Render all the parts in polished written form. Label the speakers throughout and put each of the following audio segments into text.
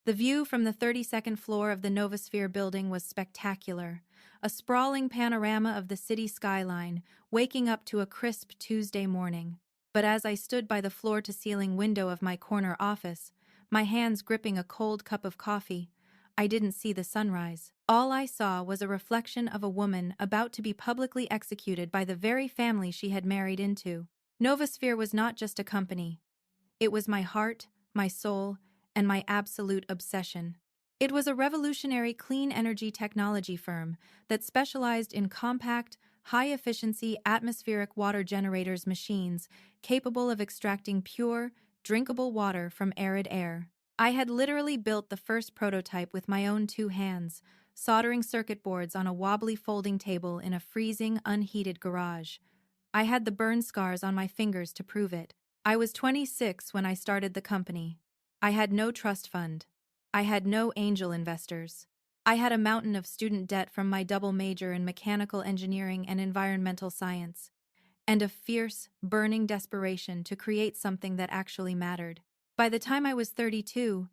Speaker 1: The view from the 32nd floor of the Novosphere building was spectacular, a sprawling panorama of the city skyline, waking up to a crisp Tuesday morning. But as I stood by the floor-to-ceiling window of my corner office, my hands gripping a cold cup of coffee, I didn't see the sunrise. All I saw was a reflection of a woman about to be publicly executed by the very family she had married into. Novosphere was not just a company. It was my heart, my soul, and my absolute obsession. It was a revolutionary clean energy technology firm that specialized in compact, high-efficiency atmospheric water generators machines capable of extracting pure, drinkable water from arid air. I had literally built the first prototype with my own two hands, soldering circuit boards on a wobbly folding table in a freezing, unheated garage. I had the burn scars on my fingers to prove it. I was 26 when I started the company. I had no trust fund. I had no angel investors. I had a mountain of student debt from my double major in mechanical engineering and environmental science, and a fierce, burning desperation to create something that actually mattered. By the time I was 32,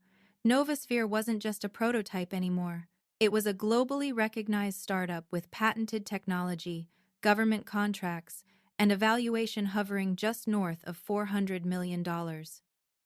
Speaker 1: Novosphere wasn't just a prototype anymore. It was a globally recognized startup with patented technology, government contracts, and a valuation hovering just north of $400 million.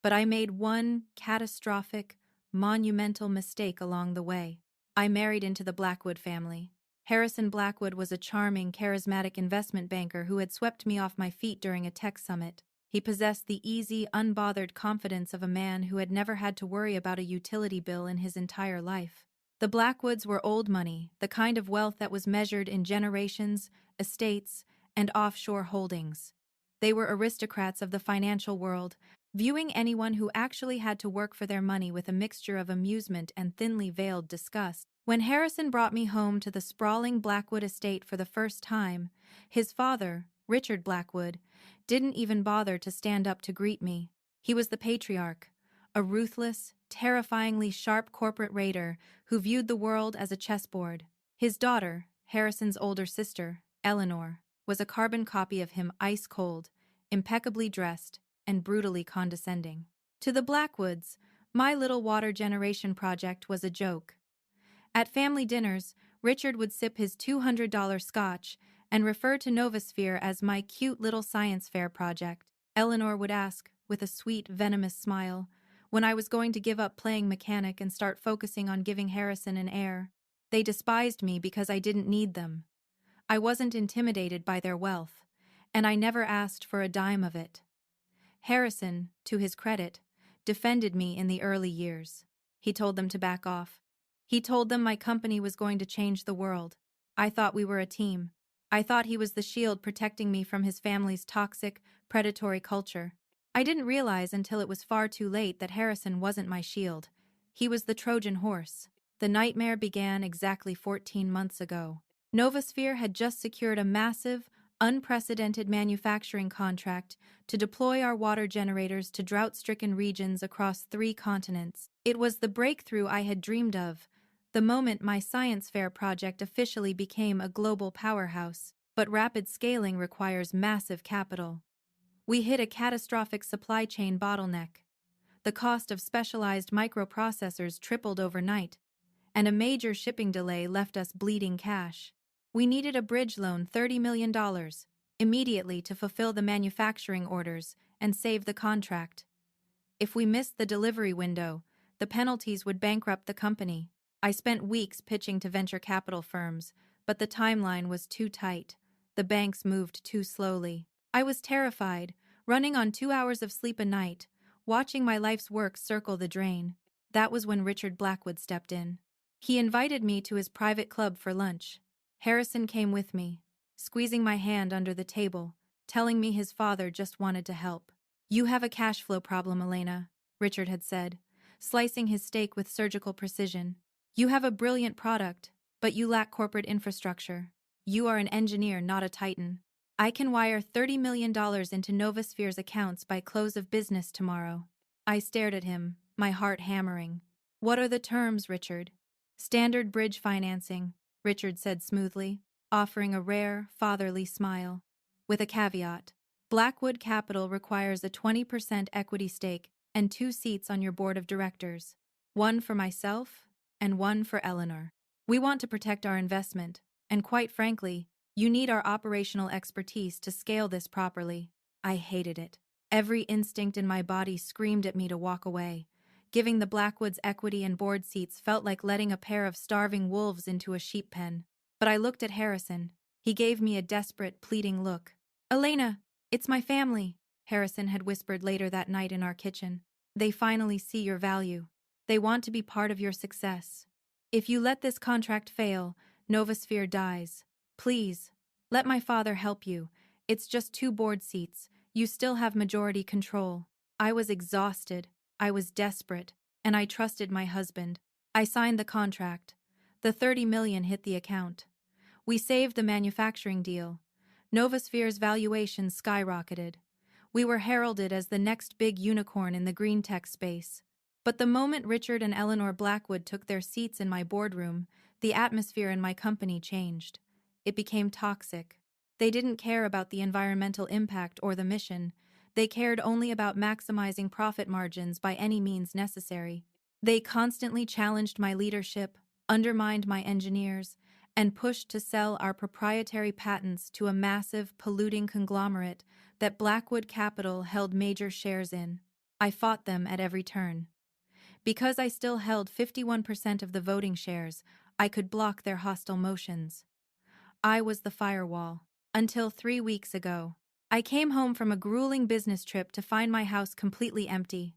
Speaker 1: But I made one catastrophic, monumental mistake along the way. I married into the Blackwood family. Harrison Blackwood was a charming, charismatic investment banker who had swept me off my feet during a tech summit. He possessed the easy, unbothered confidence of a man who had never had to worry about a utility bill in his entire life. The Blackwoods were old money, the kind of wealth that was measured in generations, estates, and offshore holdings. They were aristocrats of the financial world, viewing anyone who actually had to work for their money with a mixture of amusement and thinly veiled disgust. When Harrison brought me home to the sprawling Blackwood estate for the first time, his father, Richard Blackwood, didn't even bother to stand up to greet me. He was the patriarch, a ruthless, terrifyingly sharp corporate raider who viewed the world as a chessboard. His daughter, Harrison's older sister, Eleanor, was a carbon copy of him, ice cold, impeccably dressed, and brutally condescending. To the Blackwoods, my little water generation project was a joke. At family dinners, Richard would sip his $200 scotch and refer to Novosphere as my cute little science fair project. Eleanor would ask, with a sweet, venomous smile, when I was going to give up playing mechanic and start focusing on giving Harrison an heir. They despised me because I didn't need them. I wasn't intimidated by their wealth, and I never asked for a dime of it. Harrison, to his credit, defended me in the early years. He told them to back off. He told them my company was going to change the world. I thought we were a team. I thought he was the shield protecting me from his family's toxic, predatory culture. I didn't realize until it was far too late that Harrison wasn't my shield. He was the Trojan horse. The nightmare began exactly 14 months ago. Novosphere had just secured a massive, unprecedented manufacturing contract to deploy our water generators to drought-stricken regions across 3 continents. It was the breakthrough I had dreamed of, the moment my science fair project officially became a global powerhouse. But rapid scaling requires massive capital. We hit a catastrophic supply chain bottleneck. The cost of specialized microprocessors tripled overnight, and a major shipping delay left us bleeding cash. We needed a bridge loan, $30 million, immediately to fulfill the manufacturing orders and save the contract. If we missed the delivery window, the penalties would bankrupt the company. I spent weeks pitching to venture capital firms, but the timeline was too tight. The banks moved too slowly. I was terrified, running on 2 hours of sleep a night, watching my life's work circle the drain. That was when Richard Blackwood stepped in. He invited me to his private club for lunch. Harrison came with me, squeezing my hand under the table, telling me his father just wanted to help. "You have a cash flow problem, Elena," Richard had said, slicing his steak with surgical precision. "You have a brilliant product, but you lack corporate infrastructure. You are an engineer, not a titan. I can wire $30 million into Novosphere's accounts by close of business tomorrow." I stared at him, my heart hammering. "What are the terms, Richard?" "Standard bridge financing," Richard said smoothly, offering a rare, fatherly smile. "With a caveat. Blackwood Capital requires a 20% equity stake and 2 seats on your board of directors." one for myself and one for Eleanor. We want to protect our investment, and quite frankly, you need our operational expertise to scale this properly. I hated it. Every instinct in my body screamed at me to walk away. Giving the Blackwoods equity and board seats felt like letting a pair of starving wolves into a sheep pen. But I looked at Harrison. He gave me a desperate, pleading look. "Elena, it's my family," Harrison had whispered later that night in our kitchen. "They finally see your value. They want to be part of your success. If you let this contract fail, Novasphere dies. Please, let my father help you. It's just 2 board seats. You still have majority control." I was exhausted. I was desperate. And I trusted my husband. I signed the contract. The $30 million hit the account. We saved the manufacturing deal. Novasphere's valuation skyrocketed. We were heralded as the next big unicorn in the green tech space. But the moment Richard and Eleanor Blackwood took their seats in my boardroom, the atmosphere in my company changed. It became toxic. They didn't care about the environmental impact or the mission. They cared only about maximizing profit margins by any means necessary. They constantly challenged my leadership, undermined my engineers, and pushed to sell our proprietary patents to a massive, polluting conglomerate that Blackwood Capital held major shares in. I fought them at every turn. Because I still held 51% of the voting shares, I could block their hostile motions. I was the firewall. Until 3 weeks ago. I came home from a grueling business trip to find my house completely empty.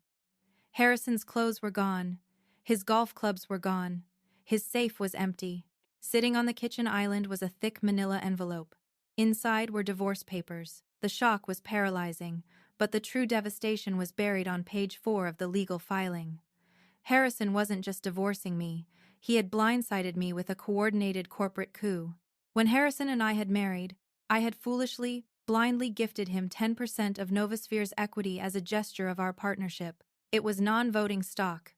Speaker 1: Harrison's clothes were gone. His golf clubs were gone. His safe was empty. Sitting on the kitchen island was a thick manila envelope. Inside were divorce papers. The shock was paralyzing, but the true devastation was buried on page 4 of the legal filing. Harrison wasn't just divorcing me. He had blindsided me with a coordinated corporate coup. When Harrison and I had married, I had foolishly, blindly gifted him 10% of Novasphere's equity as a gesture of our partnership. It was non-voting stock,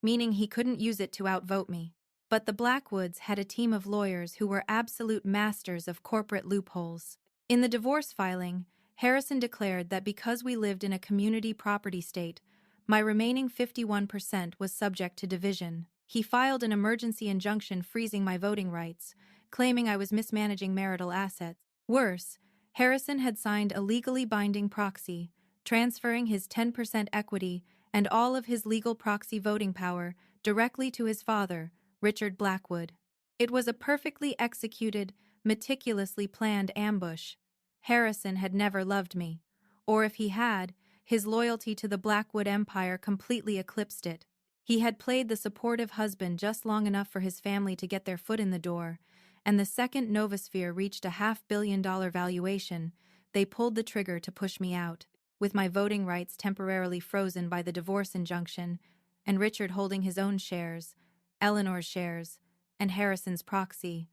Speaker 1: meaning he couldn't use it to outvote me. But the Blackwoods had a team of lawyers who were absolute masters of corporate loopholes. In the divorce filing, Harrison declared that because we lived in a community property state, my remaining 51% was subject to division. He filed an emergency injunction freezing my voting rights, claiming I was mismanaging marital assets. Worse, Harrison had signed a legally binding proxy, transferring his 10% equity and all of his legal proxy voting power directly to his father, Richard Blackwood. It was a perfectly executed, meticulously planned ambush. Harrison had never loved me, or if he had, his loyalty to the Blackwood Empire completely eclipsed it. He had played the supportive husband just long enough for his family to get their foot in the door, and the second Novasphere reached a $500 million valuation, they pulled the trigger to push me out, with my voting rights temporarily frozen by the divorce injunction, and Richard holding his own shares, Eleanor's shares, and Harrison's proxy.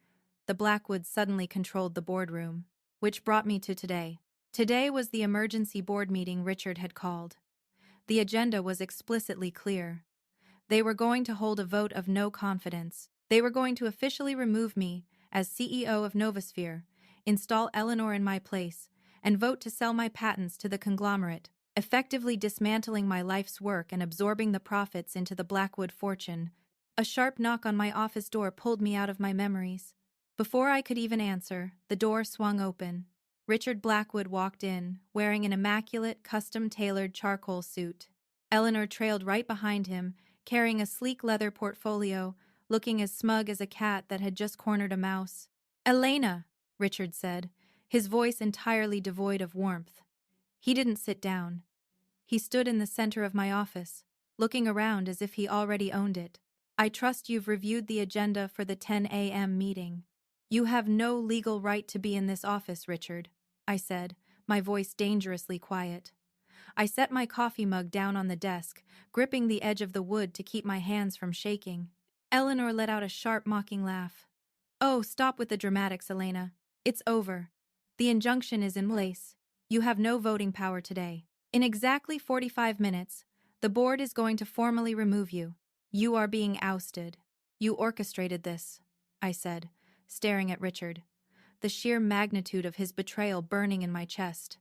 Speaker 1: The Blackwoods suddenly controlled the boardroom, which brought me to today. Today was the emergency board meeting Richard had called. The agenda was explicitly clear. They were going to hold a vote of no confidence. They were going to officially remove me as CEO of Novasphere, install Eleanor in my place, and vote to sell my patents to the conglomerate, effectively dismantling my life's work and absorbing the profits into the Blackwood fortune. A sharp knock on my office door pulled me out of my memories. Before I could even answer, the door swung open. Richard Blackwood walked in, wearing an immaculate, custom-tailored charcoal suit. Eleanor trailed right behind him, carrying a sleek leather portfolio, looking as smug as a cat that had just cornered a mouse. "Elena," Richard said, his voice entirely devoid of warmth. He didn't sit down. He stood in the center of my office, looking around as if he already owned it. "I trust you've reviewed the agenda for the 10 a.m. meeting. You have no legal right to be in this office, Richard," I said, my voice dangerously quiet. I set my coffee mug down on the desk, gripping the edge of the wood to keep my hands from shaking. Eleanor let out a sharp, mocking laugh. "Oh, stop with the dramatics, Elena. It's over. The injunction is in place. You have no voting power today. In exactly 45 minutes, the board is going to formally remove you. You are being ousted. You orchestrated this," I said, staring at Richard, the sheer magnitude of his betrayal burning in my chest.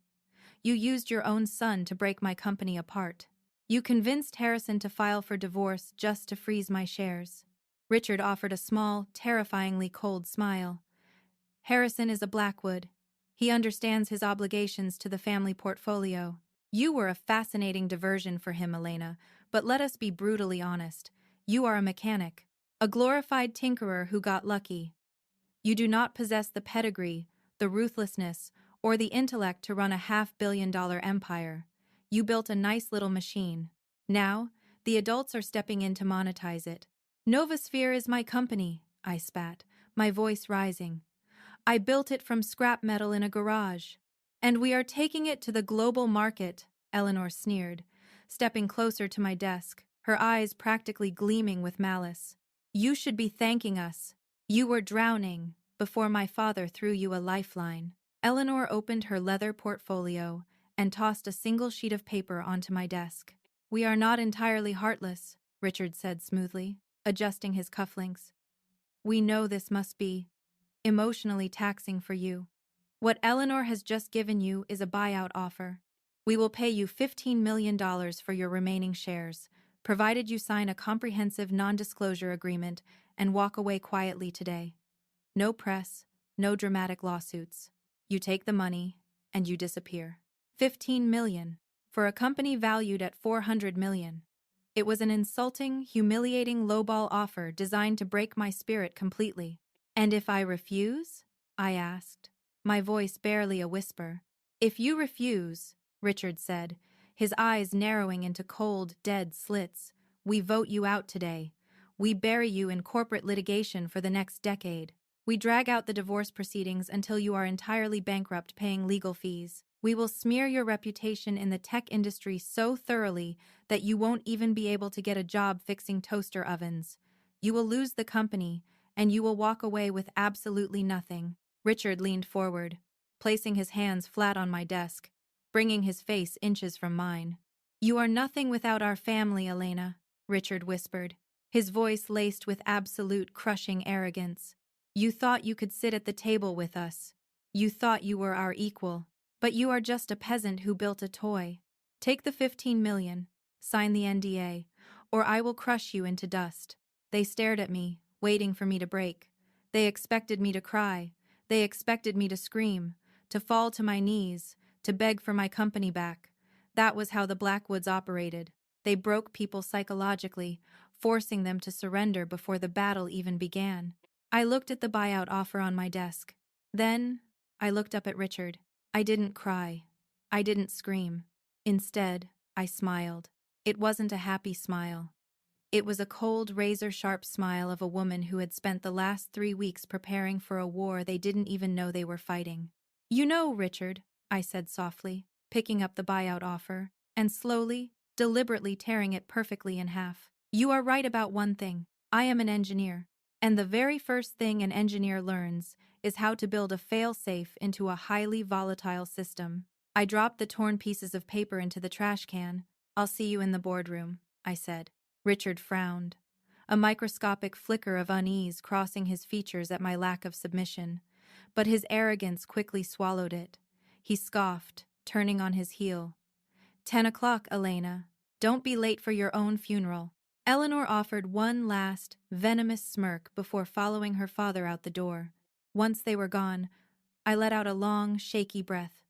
Speaker 1: "You used your own son to break my company apart. You convinced Harrison to file for divorce just to freeze my shares. Richard offered a small, terrifyingly cold smile. Harrison is a Blackwood. He understands his obligations to the family portfolio. You were a fascinating diversion for him, Elena, but let us be brutally honest. You are a mechanic, a glorified tinkerer who got lucky. You do not possess the pedigree, the ruthlessness, or the intellect to run a $500 million empire. You built a nice little machine. Now, the adults are stepping in to monetize it. Novosphere is my company, I spat, my voice rising. I built it from scrap metal in a garage. And we are taking it to the global market, Eleanor sneered, stepping closer to my desk, her eyes practically gleaming with malice. You should be thanking us. You were drowning before my father threw you a lifeline. Eleanor opened her leather portfolio and tossed a single sheet of paper onto my desk. We are not entirely heartless, Richard said smoothly, adjusting his cufflinks. We know this must be emotionally taxing for you. What Eleanor has just given you is a buyout offer. We will pay you $15 million for your remaining shares, provided you sign a comprehensive non-disclosure agreement and walk away quietly today. No press, no dramatic lawsuits. You take the money, and you disappear. $15 million, for a company valued at $400 million. It was an insulting, humiliating lowball offer designed to break my spirit completely. And if I refuse? I asked, my voice barely a whisper. If you refuse, Richard said, his eyes narrowing into cold, dead slits, we vote you out today. We bury you in corporate litigation for the next decade. We drag out the divorce proceedings until you are entirely bankrupt paying legal fees. We will smear your reputation in the tech industry so thoroughly that you won't even be able to get a job fixing toaster ovens. You will lose the company, and you will walk away with absolutely nothing. Richard leaned forward, placing his hands flat on my desk, bringing his face inches from mine. You are nothing without our family, Elena, Richard whispered, his voice laced with absolute crushing arrogance. You thought you could sit at the table with us. You thought you were our equal. But you are just a peasant who built a toy. Take the 15 million, sign the NDA, or I will crush you into dust. They stared at me, waiting for me to break. They expected me to cry. They expected me to scream, to fall to my knees, to beg for my company back. That was how the Blackwoods operated. They broke people psychologically, forcing them to surrender before the battle even began. I looked at the buyout offer on my desk. Then, I looked up at Richard. I didn't cry. I didn't scream. Instead, I smiled. It wasn't a happy smile. It was a cold, razor-sharp smile of a woman who had spent the last 3 weeks preparing for a war they didn't even know they were fighting. You know, Richard, I said softly, picking up the buyout offer, and slowly, deliberately tearing it perfectly in half. You are right about one thing. I am an engineer. And the very first thing an engineer learns is how to build a fail-safe into a highly volatile system. I dropped the torn pieces of paper into the trash can. I'll see you in the boardroom, I said. Richard frowned, a microscopic flicker of unease crossing his features at my lack of submission. But his arrogance quickly swallowed it. He scoffed, turning on his heel. 10 o'clock, Elena. Don't be late for your own funeral. Eleanor offered one last, venomous smirk before following her father out the door. Once they were gone, I let out a long, shaky breath.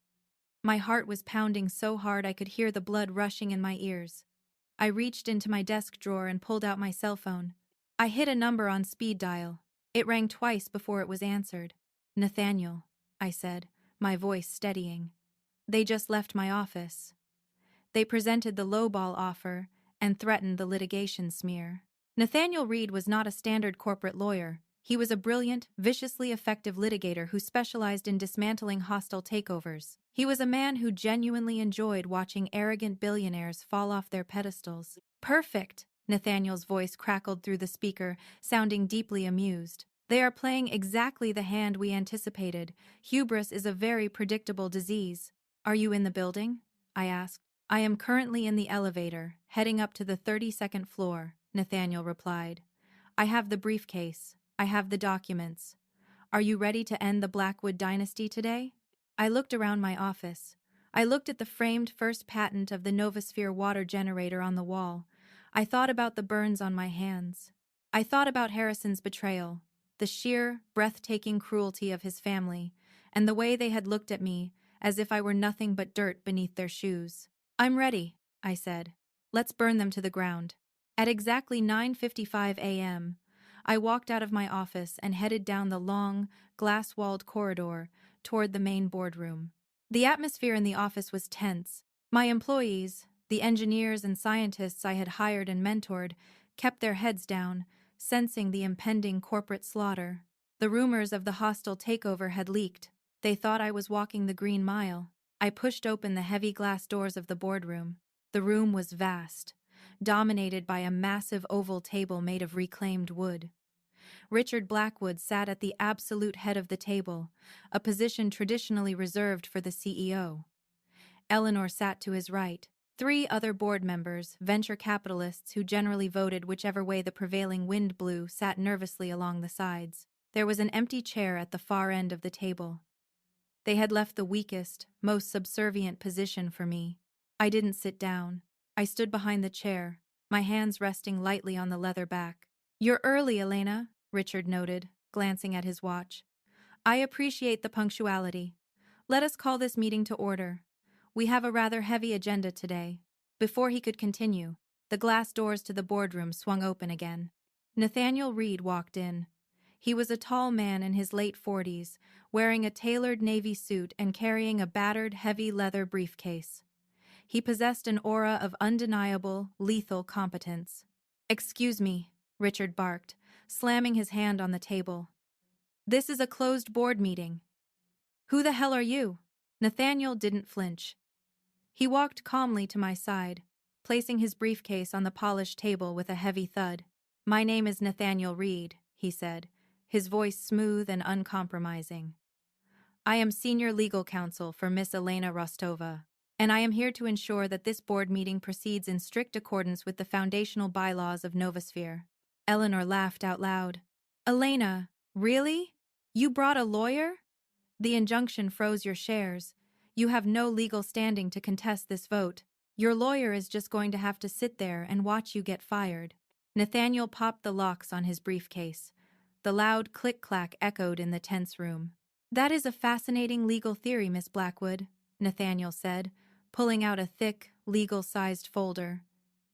Speaker 1: My heart was pounding so hard I could hear the blood rushing in my ears. I reached into my desk drawer and pulled out my cell phone. I hit a number on speed dial. It rang twice before it was answered. Nathaniel, I said, my voice steadying. They just left my office. They presented the lowball offer and threatened the litigation smear. Nathaniel Reed was not a standard corporate lawyer. He was a brilliant, viciously effective litigator who specialized in dismantling hostile takeovers. He was a man who genuinely enjoyed watching arrogant billionaires fall off their pedestals. Perfect! Nathaniel's voice crackled through the speaker, sounding deeply amused. They are playing exactly the hand we anticipated. Hubris is a very predictable disease. Are you in the building? I asked. I am currently in the elevator, heading up to the 32nd floor, Nathaniel replied. I have the briefcase. I have the documents. Are you ready to end the Blackwood dynasty today? I looked around my office. I looked at the framed first patent of the Novosphere water generator on the wall. I thought about the burns on my hands. I thought about Harrison's betrayal, the sheer, breathtaking cruelty of his family, and the way they had looked at me as if I were nothing but dirt beneath their shoes. "I'm ready," I said. "Let's burn them to the ground." At exactly 9:55 a.m., I walked out of my office and headed down the long, glass-walled corridor toward the main boardroom. The atmosphere in the office was tense. My employees, the engineers and scientists I had hired and mentored, kept their heads down, sensing the impending corporate slaughter. The rumors of the hostile takeover had leaked. They thought I was walking the Green Mile. I pushed open the heavy glass doors of the boardroom. The room was vast, dominated by a massive oval table made of reclaimed wood. Richard Blackwood sat at the absolute head of the table, a position traditionally reserved for the CEO. Eleanor sat to his right. Three other board members, venture capitalists who generally voted whichever way the prevailing wind blew, sat nervously along the sides. There was an empty chair at the far end of the table. They had left the weakest, most subservient position for me. I didn't sit down. I stood behind the chair, my hands resting lightly on the leather back. "You're early, Elena," Richard noted, glancing at his watch. "I appreciate the punctuality. Let us call this meeting to order. We have a rather heavy agenda today." Before he could continue, the glass doors to the boardroom swung open again. Nathaniel Reed walked in. He was a tall man in his late 40s, wearing a tailored navy suit and carrying a battered, heavy leather briefcase. He possessed an aura of undeniable, lethal competence. "Excuse me," Richard barked, slamming his hand on the table. "This is a closed board meeting." "Who the hell are you?" Nathaniel didn't flinch. He walked calmly to my side, placing his briefcase on the polished table with a heavy thud. "My name is Nathaniel Reed," he said, his voice smooth and uncompromising. "I am senior legal counsel for Miss Elena Rostova, and I am here to ensure that this board meeting proceeds in strict accordance with the foundational bylaws of Novosphere." Eleanor laughed out loud. "Elena, really? You brought a lawyer? The injunction froze your shares. You have no legal standing to contest this vote. Your lawyer is just going to have to sit there and watch you get fired." Nathaniel popped the locks on his briefcase. The loud click-clack echoed in the tense room. "That is a fascinating legal theory, Miss Blackwood," Nathaniel said, pulling out a thick, legal-sized folder.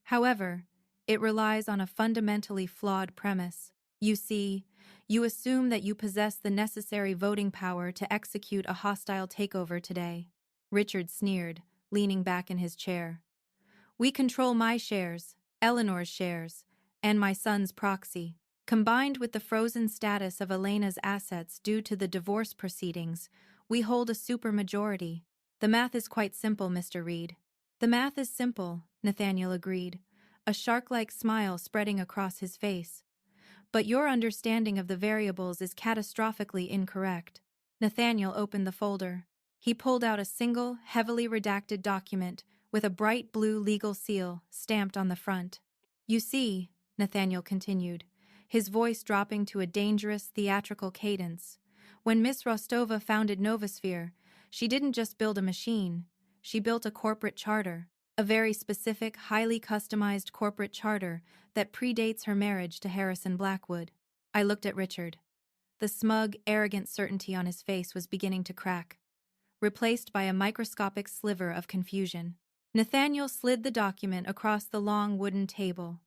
Speaker 1: "However, it relies on a fundamentally flawed premise. You see, you assume that you possess the necessary voting power to execute a hostile takeover today." Richard sneered, leaning back in his chair. "We control my shares, Eleanor's shares, and my son's proxy. Combined with the frozen status of Elena's assets due to the divorce proceedings, we hold a supermajority. The math is quite simple, Mr. Reed." "The math is simple," Nathaniel agreed, a shark-like smile spreading across his face. "But your understanding of the variables is catastrophically incorrect." Nathaniel opened the folder. He pulled out a single, heavily redacted document with a bright blue legal seal stamped on the front. "You see," Nathaniel continued, his voice dropping to a dangerous, theatrical cadence, "when Miss Rostova founded Novosphere, she didn't just build a machine. She built a corporate charter, a very specific, highly customized corporate charter that predates her marriage to Harrison Blackwood." I looked at Richard. The smug, arrogant certainty on his face was beginning to crack, replaced by a microscopic sliver of confusion. Nathaniel slid the document across the long wooden table.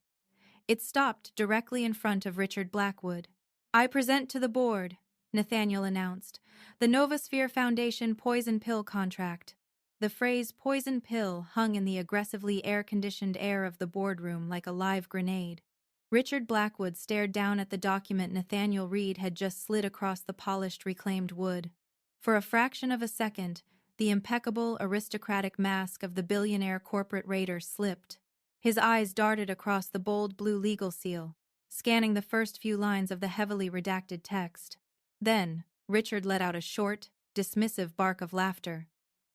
Speaker 1: It stopped directly in front of Richard Blackwood. "I present to the board," Nathaniel announced, "the Novosphere Foundation poison pill contract." The phrase poison pill hung in the aggressively air-conditioned air of the boardroom like a live grenade. Richard Blackwood stared down at the document Nathaniel Reed had just slid across the polished reclaimed wood. For a fraction of a second, the impeccable aristocratic mask of the billionaire corporate raider slipped. His eyes darted across the bold blue legal seal, scanning the first few lines of the heavily redacted text. Then, Richard let out a short, dismissive bark of laughter.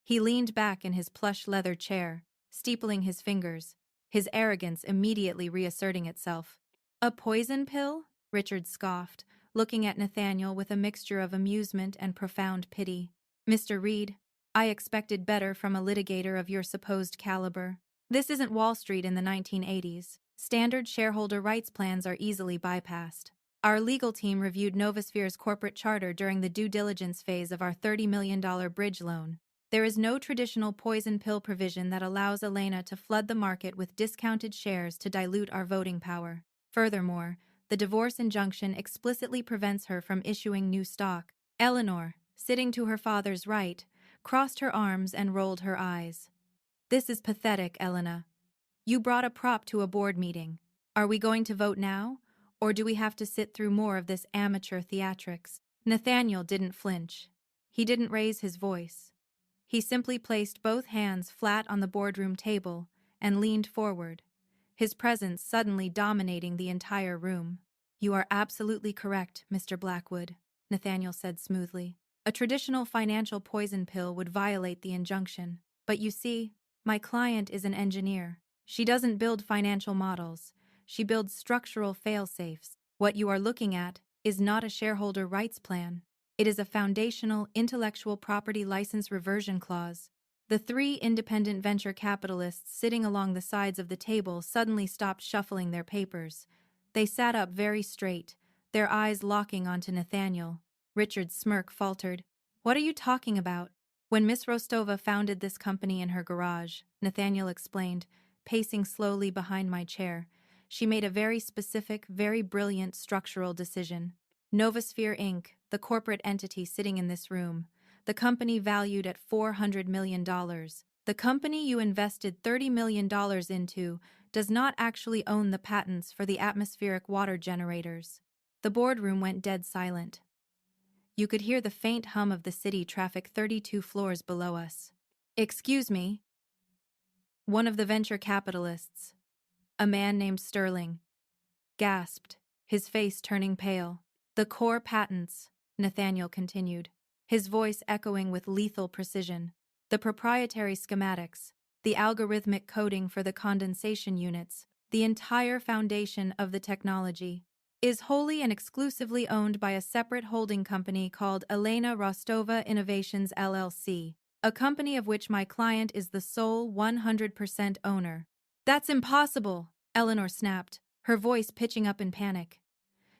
Speaker 1: He leaned back in his plush leather chair, steepling his fingers, his arrogance immediately reasserting itself. "A poison pill?" Richard scoffed, looking at Nathaniel with a mixture of amusement and profound pity. "Mr. Reed, I expected better from a litigator of your supposed caliber. This isn't Wall Street in the 1980s. Standard shareholder rights plans are easily bypassed. Our legal team reviewed Novosphere's corporate charter during the due diligence phase of our $30 million bridge loan. There is no traditional poison pill provision that allows Elena to flood the market with discounted shares to dilute our voting power. Furthermore, the divorce injunction explicitly prevents her from issuing new stock. Eleanor, sitting to her father's right, crossed her arms and rolled her eyes. This is pathetic, Elena. You brought a prop to a board meeting. Are we going to vote now? Or do we have to sit through more of this amateur theatrics? Nathaniel didn't flinch. He didn't raise his voice. He simply placed both hands flat on the boardroom table and leaned forward, his presence suddenly dominating the entire room. You are absolutely correct, Mr. Blackwood, Nathaniel said smoothly. A traditional financial poison pill would violate the injunction. But you see, my client is an engineer. She doesn't build financial models. She builds structural fail-safes. What you are looking at is not a shareholder rights plan. It is a foundational intellectual property license reversion clause. The three independent venture capitalists sitting along the sides of the table suddenly stopped shuffling their papers. They sat up very straight, their eyes locking onto Nathaniel. Richard's smirk faltered. What are you talking about? When Miss Rostova founded this company in her garage, Nathaniel explained, pacing slowly behind my chair, she made a very specific, very brilliant structural decision. Novosphere Inc., the corporate entity sitting in this room, the company valued at $400 million. The company you invested $30 million into does not actually own the patents for the atmospheric water generators. The boardroom went dead silent. You could hear the faint hum of the city traffic 32 floors below us. Excuse me. One of the venture capitalists, a man named Sterling, gasped, his face turning pale. The core patents, Nathaniel continued, his voice echoing with lethal precision. The proprietary schematics, the algorithmic coding for the condensation units, the entire foundation of the technology, is wholly and exclusively owned by a separate holding company called Elena Rostova Innovations LLC, a company of which my client is the sole 100% owner. That's impossible, Eleanor snapped, her voice pitching up in panic.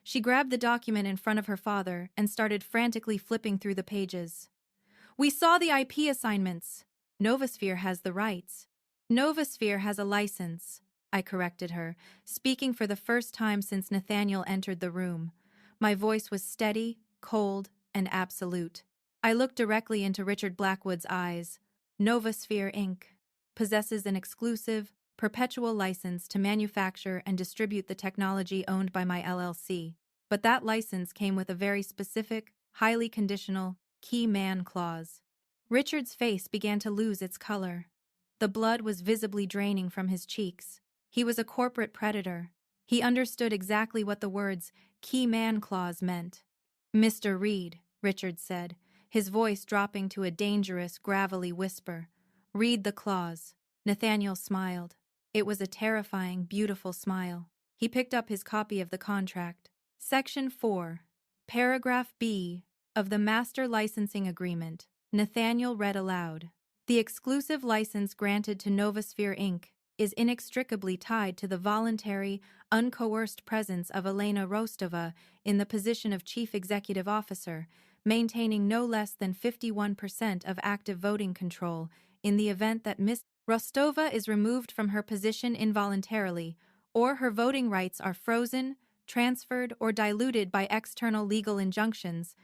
Speaker 1: She grabbed the document in front of her father and started frantically flipping through the pages. We saw the IP assignments. Novosphere has the rights. Novosphere has a license, I corrected her, speaking for the first time since Nathaniel entered the room. My voice was steady, cold, and absolute. I looked directly into Richard Blackwood's eyes. Novosphere Inc. possesses an exclusive, perpetual license to manufacture and distribute the technology owned by my LLC. But that license came with a very specific, highly conditional, key man clause. Richard's face began to lose its color. The blood was visibly draining from his cheeks. He was a corporate predator. He understood exactly what the words key man clause meant. Mr. Reed, Richard said, his voice dropping to a dangerous, gravelly whisper. Read the clause. Nathaniel smiled. It was a terrifying, beautiful smile. He picked up his copy of the contract. Section 4, Paragraph B of the Master Licensing Agreement, Nathaniel read aloud. The exclusive license granted to Novosphere Inc. is inextricably tied to the voluntary, uncoerced presence of Elena Rostova in the position of Chief Executive Officer, maintaining no less than 51% of active voting control in the event that Miss Rostova is removed from her position involuntarily, or her voting rights are frozen, transferred, or diluted by external legal injunctions,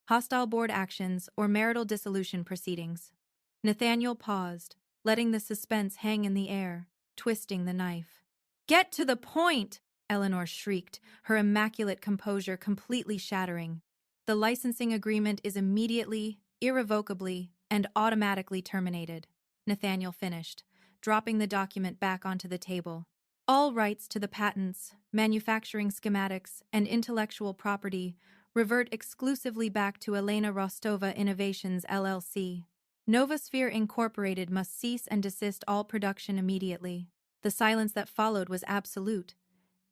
Speaker 1: hostile board actions, or marital dissolution proceedings. Nathaniel paused, letting the suspense hang in the air, twisting the knife. Get to the point! Eleanor shrieked, her immaculate composure completely shattering. The licensing agreement is immediately, irrevocably, and automatically terminated, Nathaniel finished, dropping the document back onto the table. All rights to the patents, manufacturing schematics, and intellectual property revert exclusively back to Elena Rostova Innovations LLC. Novosphere Incorporated must cease and desist all production immediately. The silence that followed was absolute.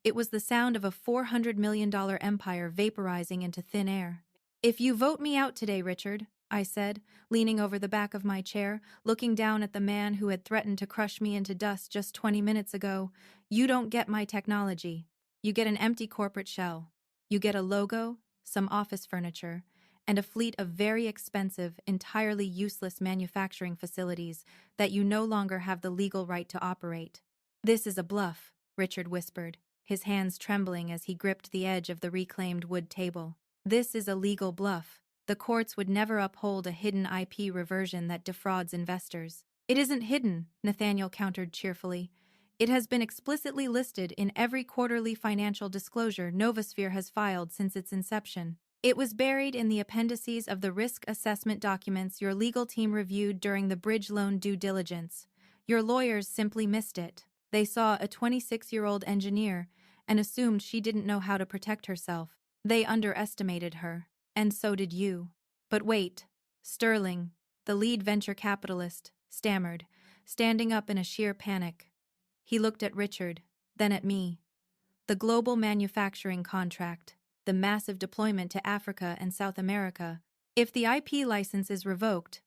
Speaker 1: It was the sound of a $400 million empire vaporizing into thin air. If you vote me out today, Richard, I said, leaning over the back of my chair, looking down at the man who had threatened to crush me into dust just 20 minutes ago. You don't get my technology. You get an empty corporate shell. You get a logo, some office furniture, and a fleet of very expensive, entirely useless manufacturing facilities that you no longer have the legal right to operate. This is a bluff, Richard whispered, his hands trembling as he gripped the edge of the reclaimed wood table. This is a legal bluff. The courts would never uphold a hidden IP reversion that defrauds investors. It isn't hidden, Nathaniel countered cheerfully. It has been explicitly listed in every quarterly financial disclosure Novosphere has filed since its inception. It was buried in the appendices of the risk assessment documents your legal team reviewed during the bridge loan due diligence. Your lawyers simply missed it. They saw a 26-year-old engineer and assumed she didn't know how to protect herself. They underestimated her. And so did you. But wait. Sterling, the lead venture capitalist, stammered, standing up in a sheer panic. He looked at Richard, then at me. The global manufacturing contract, the massive deployment to Africa and South America. If the IP license is revoked,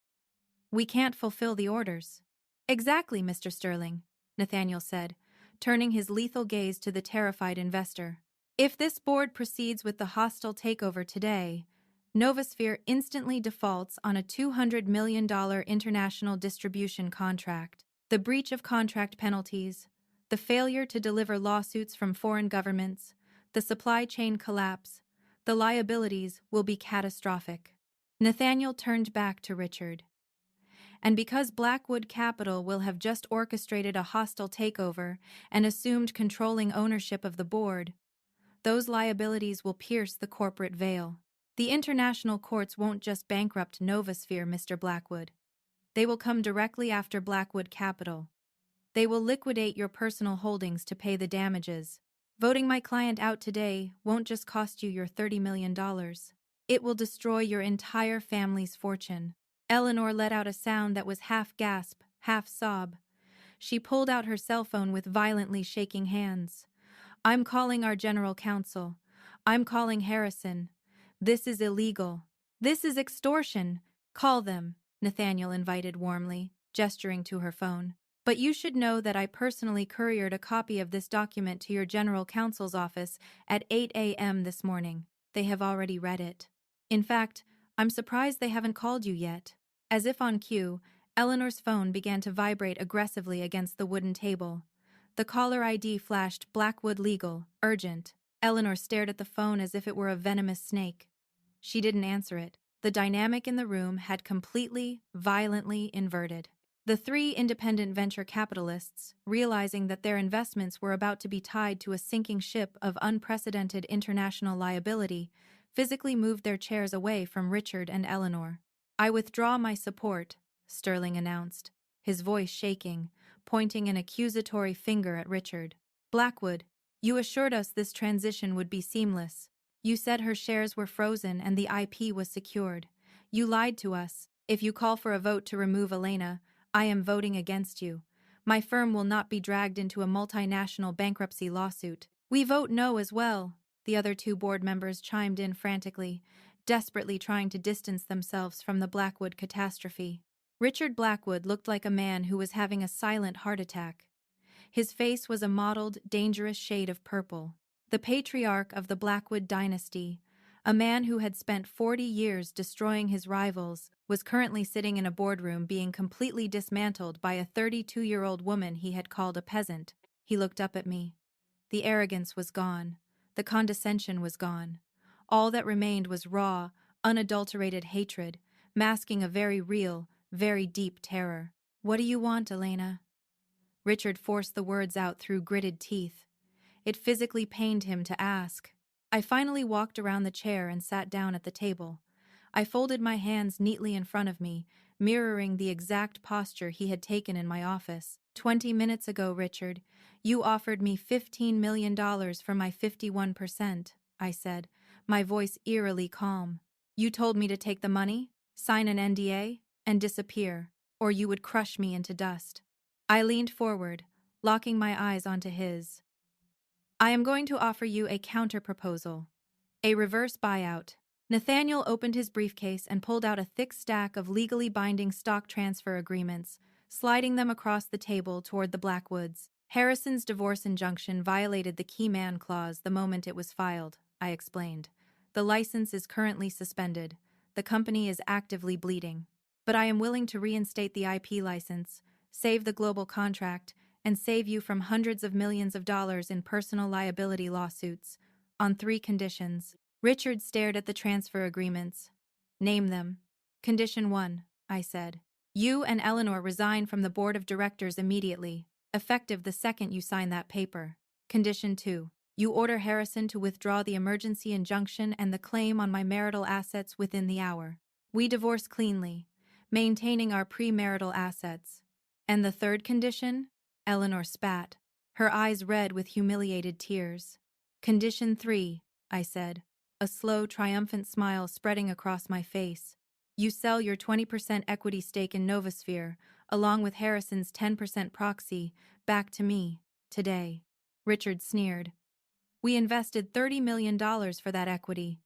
Speaker 1: we can't fulfill the orders. Exactly, Mr. Sterling, Nathaniel said, turning his lethal gaze to the terrified investor. If this board proceeds with the hostile takeover today, Novosphere instantly defaults on a $200 million international distribution contract. The breach of contract penalties, the failure to deliver lawsuits from foreign governments, the supply chain collapse, the liabilities will be catastrophic. Nathaniel turned back to Richard. And because Blackwood Capital will have just orchestrated a hostile takeover and assumed controlling ownership of the board, those liabilities will pierce the corporate veil. The international courts won't just bankrupt Novosphere, Mr. Blackwood. They will come directly after Blackwood Capital. They will liquidate your personal holdings to pay the damages. Voting my client out today won't just cost you your $30 million. It will destroy your entire family's fortune. Eleanor let out a sound that was half gasp, half sob. She pulled out her cell phone with violently shaking hands. I'm calling our general counsel. I'm calling Harrison. This is illegal. This is extortion. Call them, Nathaniel invited warmly, gesturing to her phone. But you should know that I personally couriered a copy of this document to your general counsel's office at 8 a.m. this morning. They have already read it. In fact, I'm surprised they haven't called you yet. As if on cue, Eleanor's phone began to vibrate aggressively against the wooden table. The caller ID flashed Blackwood Legal, urgent. Eleanor stared at the phone as if it were a venomous snake. She didn't answer it. The dynamic in the room had completely, violently inverted. The three independent venture capitalists, realizing that their investments were about to be tied to a sinking ship of unprecedented international liability, physically moved their chairs away from Richard and Eleanor. I withdraw my support, Sterling announced, his voice shaking, pointing an accusatory finger at Richard. Blackwood, you assured us this transition would be seamless. You said her shares were frozen and the IP was secured. You lied to us. If you call for a vote to remove Elena, I am voting against you. My firm will not be dragged into a multinational bankruptcy lawsuit. We vote no as well, the other two board members chimed in frantically, desperately trying to distance themselves from the Blackwood catastrophe. Richard Blackwood looked like a man who was having a silent heart attack. His face was a mottled, dangerous shade of purple. The patriarch of the Blackwood dynasty, a man who had spent 40 years destroying his rivals, was currently sitting in a boardroom being completely dismantled by a 32-year-old woman he had called a peasant. He looked up at me. The arrogance was gone. The condescension was gone. All that remained was raw, unadulterated hatred, masking a very real, very deep terror. What do you want, Elena? Richard forced the words out through gritted teeth. It physically pained him to ask. I finally walked around the chair and sat down at the table. I folded my hands neatly in front of me, mirroring the exact posture he had taken in my office. 20 minutes ago, Richard, you offered me $15 million for my 51%, I said, my voice eerily calm. You told me to take the money, sign an NDA, and disappear, or you would crush me into dust. I leaned forward, locking my eyes onto his. I am going to offer you a counter-proposal, a reverse buyout. Nathaniel opened his briefcase and pulled out a thick stack of legally binding stock transfer agreements, sliding them across the table toward the Blackwoods. Harrison's divorce injunction violated the key man clause the moment it was filed, I explained. The license is currently suspended. The company is actively bleeding. But I am willing to reinstate the IP license, save the global contract, and save you from hundreds of millions of dollars in personal liability lawsuits, on 3 conditions. Richard stared at the transfer agreements. Name them. Condition 1, I said. You and Eleanor resign from the board of directors immediately, effective the second you sign that paper. Condition 2, you order Harrison to withdraw the emergency injunction and the claim on my marital assets within the hour. We divorce cleanly, maintaining our premarital assets. And the third condition? Eleanor spat, her eyes red with humiliated tears. Condition 3, I said, a slow, triumphant smile spreading across my face. You sell your 20% equity stake in Novosphere, along with Harrison's 10% proxy, back to me, today. Richard sneered. We invested $30 million for that equity.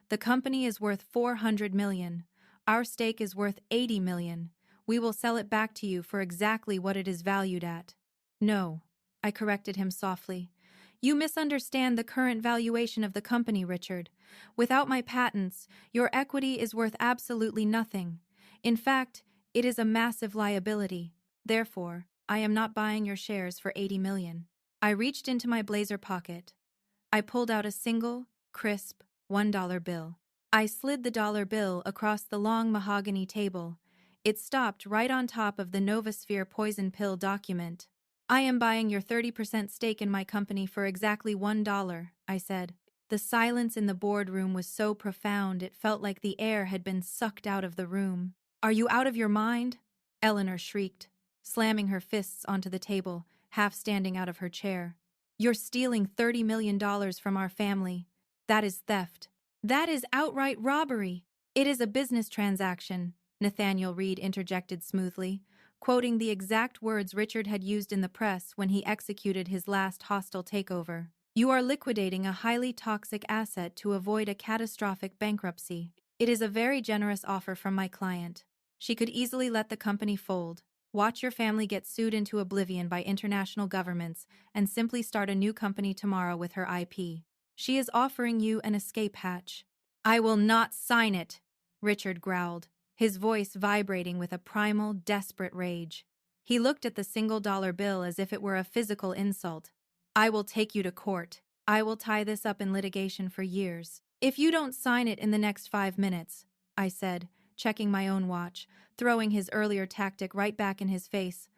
Speaker 1: The company is worth $400 million. Our stake is worth $80 million. We will sell it back to you for exactly what it is valued at. No, I corrected him softly. You misunderstand the current valuation of the company, Richard. Without my patents, your equity is worth absolutely nothing. In fact, it is a massive liability. Therefore, I am not buying your shares for $80 million. I reached into my blazer pocket. I pulled out a single, crisp, $1 bill. I slid the dollar bill across the long mahogany table. It stopped right on top of the Novosphere poison pill document. I am buying your 30% stake in my company for exactly $1, I said. The silence in the boardroom was so profound it felt like the air had been sucked out of the room. Are you out of your mind? Eleanor shrieked, slamming her fists onto the table, half standing out of her chair. You're stealing $30 million from our family. That is theft. That is outright robbery. It is a business transaction, Nathaniel Reed interjected smoothly, quoting the exact words Richard had used in the press when he executed his last hostile takeover. You are liquidating a highly toxic asset to avoid a catastrophic bankruptcy. It is a very generous offer from my client. She could easily let the company fold, watch your family get sued into oblivion by international governments, and simply start a new company tomorrow with her IP. She is offering you an escape hatch. I will not sign it, Richard growled, his voice vibrating with a primal, desperate rage. He looked at the single-dollar bill as if it were a physical insult. I will take you to court. I will tie this up in litigation for years. If you don't sign it in the next 5 minutes, I said, checking my own watch, throwing his earlier tactic right back in his face.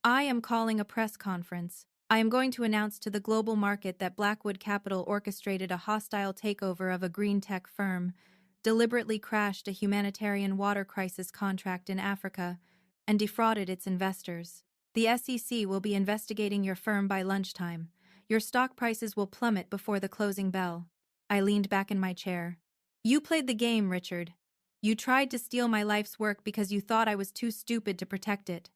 Speaker 1: I am calling a press conference. I am going to announce to the global market that Blackwood Capital orchestrated a hostile takeover of a green tech firm, deliberately crashed a humanitarian water crisis contract in Africa, and defrauded its investors. The SEC will be investigating your firm by lunchtime. Your stock prices will plummet before the closing bell. I leaned back in my chair. You played the game, Richard. You tried to steal my life's work because you thought I was too stupid to protect it.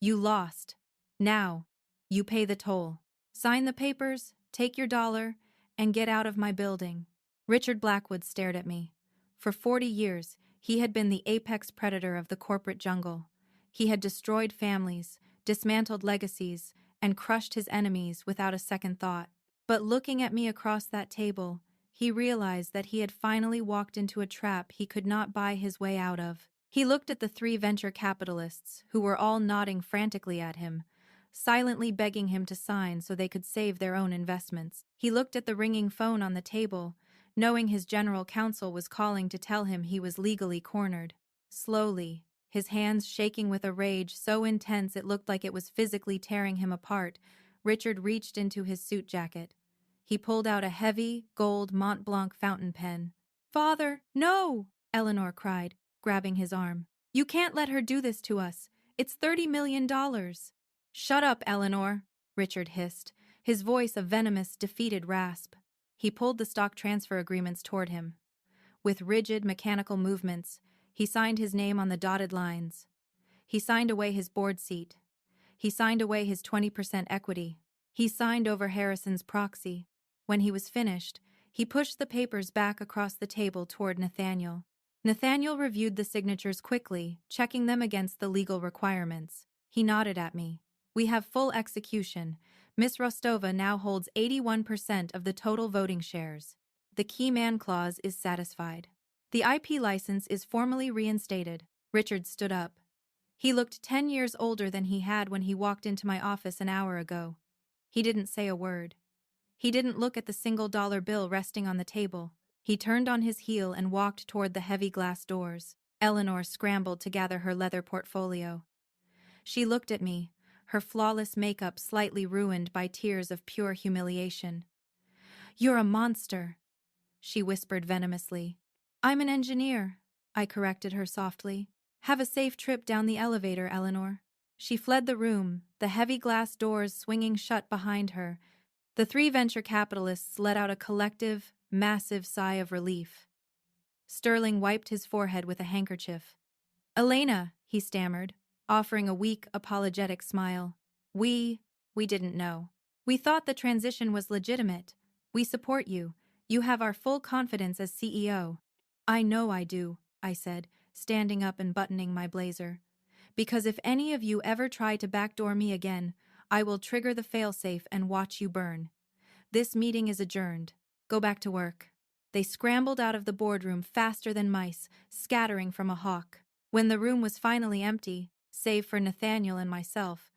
Speaker 1: You lost. Now, you pay the toll. Sign the papers, take your dollar, and get out of my building. Richard Blackwood stared at me. For 40 years, he had been the apex predator of the corporate jungle. He had destroyed families, dismantled legacies, and crushed his enemies without a second thought. But looking at me across that table, he realized that he had finally walked into a trap he could not buy his way out of. He looked at the 3 venture capitalists, who were all nodding frantically at him, silently begging him to sign so they could save their own investments. He looked at the ringing phone on the table, knowing his general counsel was calling to tell him he was legally cornered. Slowly, his hands shaking with a rage so intense it looked like it was physically tearing him apart, Richard reached into his suit jacket. He pulled out a heavy, gold Mont Blanc fountain pen. "Father, no!" Eleanor cried, grabbing his arm. "You can't let her do this to us. It's $30 million. Shut up, Eleanor, Richard hissed, his voice a venomous, defeated rasp. He pulled the stock transfer agreements toward him. With rigid, mechanical movements, he signed his name on the dotted lines. He signed away his board seat. He signed away his 20% equity. He signed over Harrison's proxy. When he was finished, He pushed the papers back across the table toward Nathaniel. Nathaniel reviewed the signatures quickly, checking them against the legal requirements. He nodded at me. We have full execution. Miss Rostova now holds 81% of the total voting shares. The key man clause is satisfied. The IP license is formally reinstated. Richard stood up. He looked 10 years older than he had when he walked into my office an hour ago. He didn't say a word. He didn't look at the single-dollar bill resting on the table. He turned on his heel and walked toward the heavy glass doors. Eleanor scrambled to gather her leather portfolio. She looked at me, her flawless makeup slightly ruined by tears of pure humiliation. "You're a monster," she whispered venomously. "I'm an engineer," I corrected her softly. "Have a safe trip down the elevator, Eleanor." She fled the room, the heavy glass doors swinging shut behind her. The three venture capitalists let out a collective, massive sigh of relief. Sterling wiped his forehead with a handkerchief. "Elena," he stammered, offering a weak, apologetic smile. We didn't know. We thought the transition was legitimate. We support you. You have our full confidence as CEO." "I know I do," I said, standing up and buttoning my blazer. "Because if any of you ever try to backdoor me again, I will trigger the failsafe and watch you burn. This meeting is adjourned. Go back to work." They scrambled out of the boardroom faster than mice, scattering from a hawk. When the room was finally empty, save for Nathaniel and myself,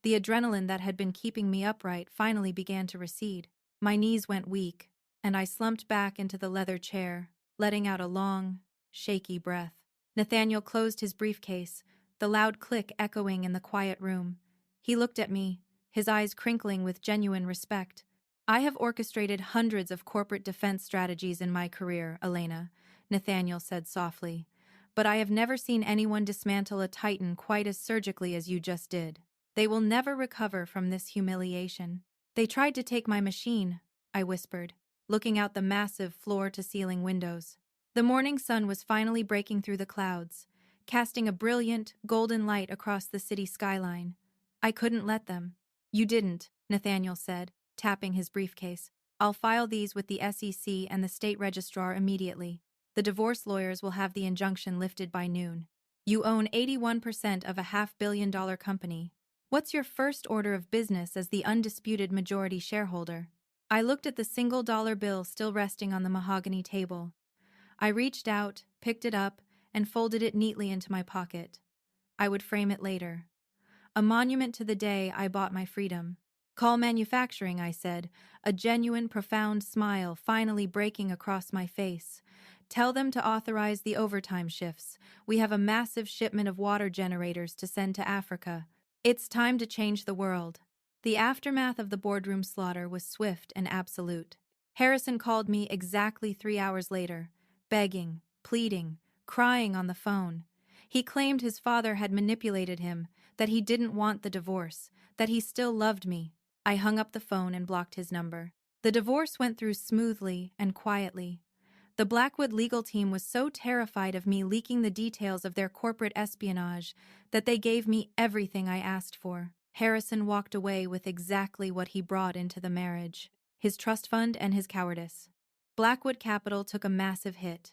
Speaker 1: the adrenaline that had been keeping me upright finally began to recede. My knees went weak, and I slumped back into the leather chair, letting out a long, shaky breath. Nathaniel closed his briefcase, the loud click echoing in the quiet room. He looked at me, his eyes crinkling with genuine respect. "I have orchestrated hundreds of corporate defense strategies in my career, Elena," Nathaniel said softly. "But I have never seen anyone dismantle a titan quite as surgically as you just did. They will never recover from this humiliation." "They tried to take my machine," I whispered, looking out the massive floor-to-ceiling windows. The morning sun was finally breaking through the clouds, casting a brilliant, golden light across the city skyline. "I couldn't let them." "You didn't," Nathaniel said, tapping his briefcase. "I'll file these with the SEC and the state registrar immediately. The divorce lawyers will have the injunction lifted by noon. You own 81% of a $500 million company. What's your first order of business as the undisputed majority shareholder?" I looked at the single-dollar bill still resting on the mahogany table. I reached out, picked it up, and folded it neatly into my pocket. I would frame it later. A monument to the day I bought my freedom. "Call manufacturing," I said, a genuine, profound smile finally breaking across my face. "Tell them to authorize the overtime shifts. We have a massive shipment of water generators to send to Africa. It's time to change the world." The aftermath of the boardroom slaughter was swift and absolute. Harrison called me exactly 3 hours later, begging, pleading, crying on the phone. He claimed his father had manipulated him, that he didn't want the divorce, that he still loved me. I hung up the phone and blocked his number. The divorce went through smoothly and quietly. The Blackwood legal team was so terrified of me leaking the details of their corporate espionage that they gave me everything I asked for. Harrison walked away with exactly what he brought into the marriage: his trust fund and his cowardice. Blackwood Capital took a massive hit.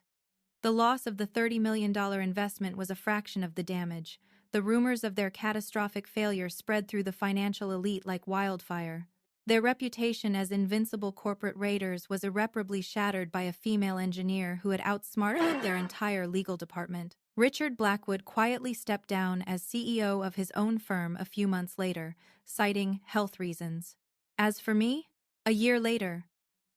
Speaker 1: The loss of the $30 million investment was a fraction of the damage. The rumors of their catastrophic failure spread through the financial elite like wildfire. Their reputation as invincible corporate raiders was irreparably shattered by a female engineer who had outsmarted their entire legal department. Richard Blackwood quietly stepped down as CEO of his own firm a few months later, citing health reasons. As for me, a year later,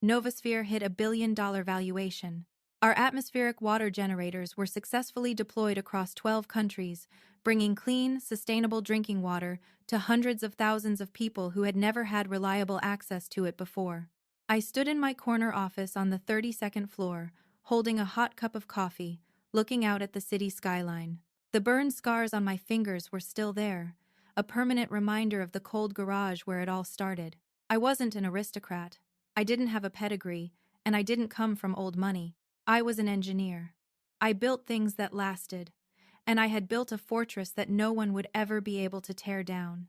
Speaker 1: Novosphere hit $1 billion valuation. Our atmospheric water generators were successfully deployed across 12 countries, bringing clean, sustainable drinking water to hundreds of thousands of people who had never had reliable access to it before. I stood in my corner office on the 32nd floor, holding a hot cup of coffee, looking out at the city skyline. The burned scars on my fingers were still there, a permanent reminder of the cold garage where it all started. I wasn't an aristocrat. I didn't have a pedigree, and I didn't come from old money. I was an engineer. I built things that lasted, and I had built a fortress that no one would ever be able to tear down.